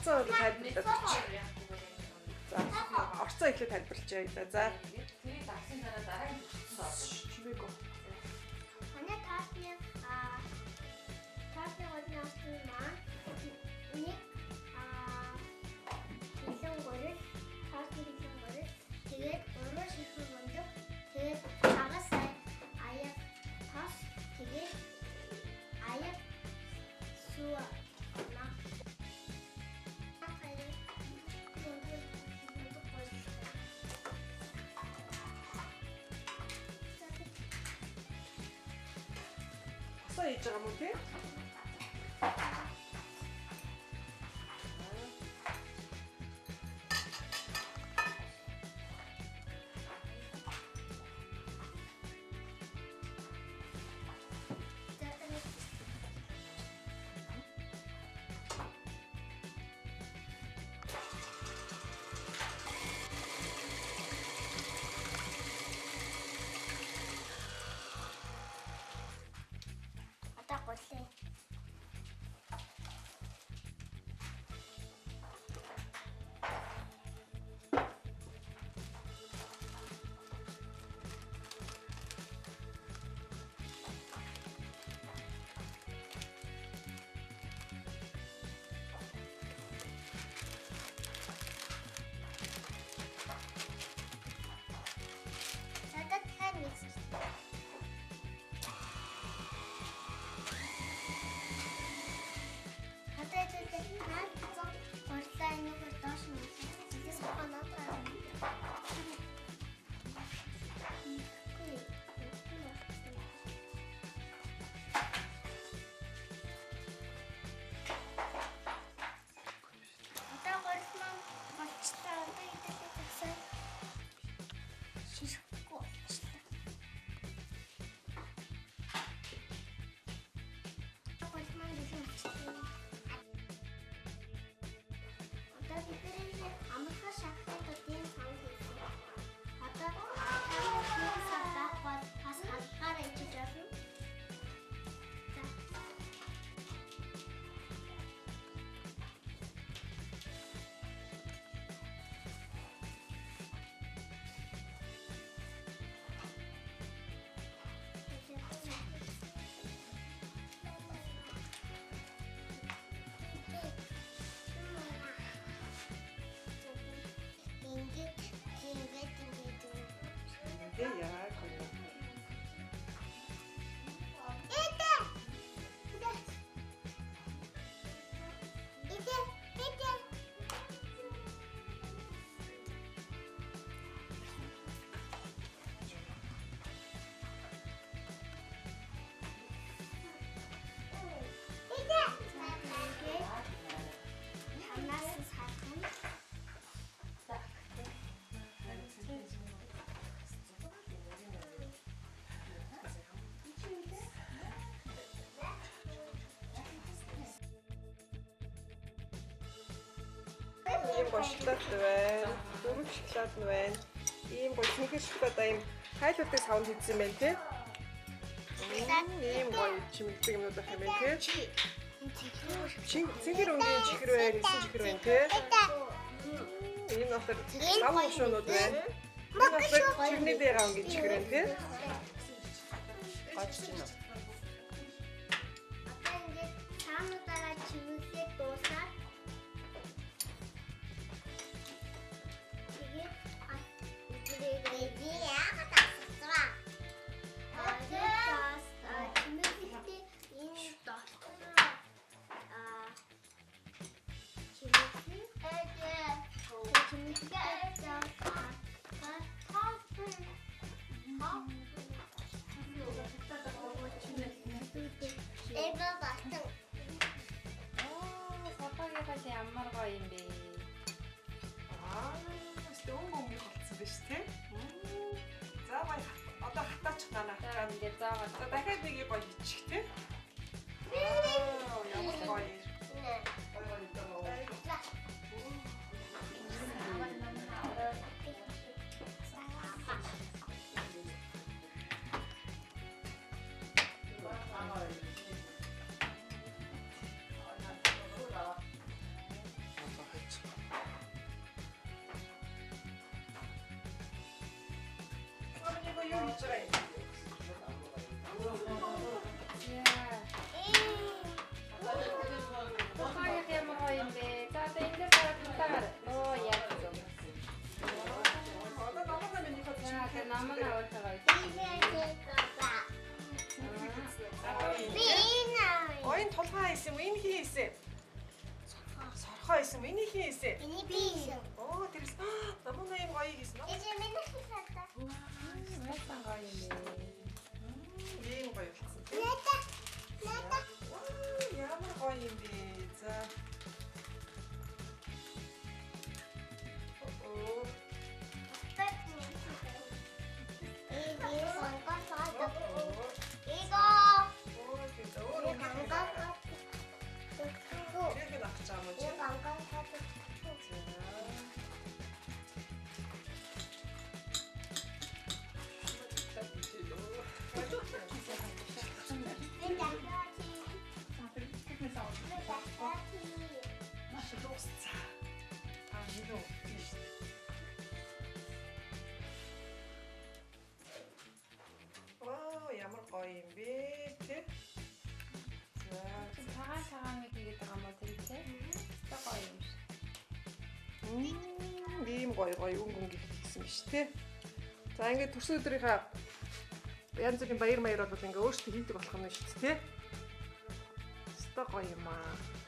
орцоо тайлбарлаад өгч. За орцоо ихлэ тайлбарлачаа ийлээ. За. Тэрийг давсан дараа дараагийн төсөлсөн. Чимээгөө. Манай таасны орны орчин маань нэг хэлэн гурил, таасны хэлэн гурил, тэгээд уруу ширхэг өндөг, тэгээд агас аяг тас, тэгээд аяг суу Асаа хийж байгаа мөн тий? голлээ. Yeah, ийм бошлоод байна. Дөрөв шоколад нь байна. Ийм гоё цэнхэр шоколад ийм хайлуудыг савнд хийсэн байна тий. Ийм гоё чимэгдэг юмнууд байх юм байна тий. Цэнхэр өнгийн чихэр байна, эсэн чихэр байна тий. Энэ нотор лав уушуунууд байна. Энэ нотор чигний дээр өнгийн чихэр байна тий. Гацч байна. Ямар гоё юм бэ? Стөнгөө болцсон биз тий. За гоё одоо хатаачих нана. За ингээд заагаад. За дахиад нэг гоё хийчих тий. Ямар гоё. хин исэн. Сорхоо исэн. Миний хин исэн. Миний би исэн. Оо тэрс намаа юм гоё хийсэн. Эжи миний хийсэнтэй. Яасан гоё юм бэ? Ийм гоё болсон. Нята. Нята. Ямар гоё юм бэ. За. Оо. 이거 Оо тийм. Өөр 이거 юм. 방광 Ирэх нь авч байгаа юм чи. 이거 방광 사도 Ямар гоё юм бэ тий. За 좀 사각사각하게 되겠다 아마 드릴게. 진짜 гоё юм шиг. ийм гоё өнгө хийсэн биш тий. За ингээд төрсөн өдрийнхаа янз бүрийн баяр маяр бол ингээд өөрсдөө хийдэг болох юм шүү дээ тий. Өстой гоё юм аа.